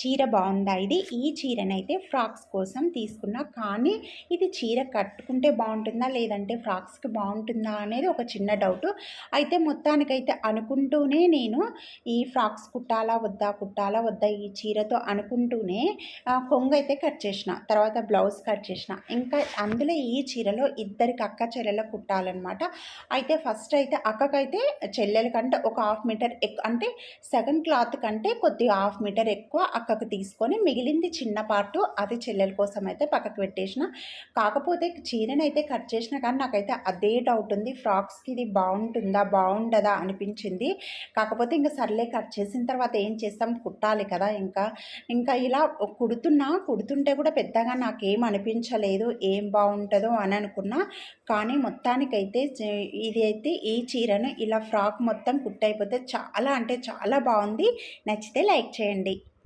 చీర బాగుందా ఇది. ఈ చీరనైతే ఫ్రాక్స్ కోసం తీసుకున్నా, కానీ ఇది చీర కట్టుకుంటే బాగుంటుందా లేదంటే ఫ్రాక్స్కి బాగుంటుందా అనేది ఒక చిన్న డౌట్. అయితే మొత్తానికైతే అనుకుంటూనే నేను ఈ ఫ్రాక్స్ కుట్టాలా వద్దా ఈ చీరతో అనుకుంటూనే కొంగు అయితే కట్ చేసిన, తర్వాత బ్లౌజ్ కట్ చేసిన. ఇంకా అందులో ఈ చీరలో ఇద్దరికి అక్క చెల్లెల కుట్టాలన్నమాట. అయితే ఫస్ట్ అయితే అక్కకైతే చెల్లెల కంటే ఒక హాఫ్ మీటర్ ఎక్కువ, అంటే సగం క్లాత్ కంటే కొద్దిగా హాఫ్ మీటర్ ఎక్కువ అక్కకు తీసుకొని మిగిలింది చిన్న పార్టు అది చెల్లెల కోసం అయితే పక్కకు పెట్టేసిన. కాకపోతే చీరనైతే కట్ చేసిన కానీ నాకైతే అదే డౌట్ ఉంది, ఫ్రాక్స్కి ఇది బాగుండదా అనిపించింది. కాకపోతే ఇంకా సర్లే కట్ చేసిన తర్వాత ఏం చేస్తాం, కుట్టాలి కదా. ఇంకా ఇలా కుడుతుంటే కూడా పెద్దగా నాకేం అనిపించలేదు, ఏం బాగుంటుందో అని అనుకున్నా. కానీ మొత్తానికైతే ఇది అయితే ఈ చీరను ఇలా ఫ్రాక్ మొత్తం కుట్టయిపోతే చాలా అంటే చాలా బాగుంది. నచ్చితే లైక్ చేయండి.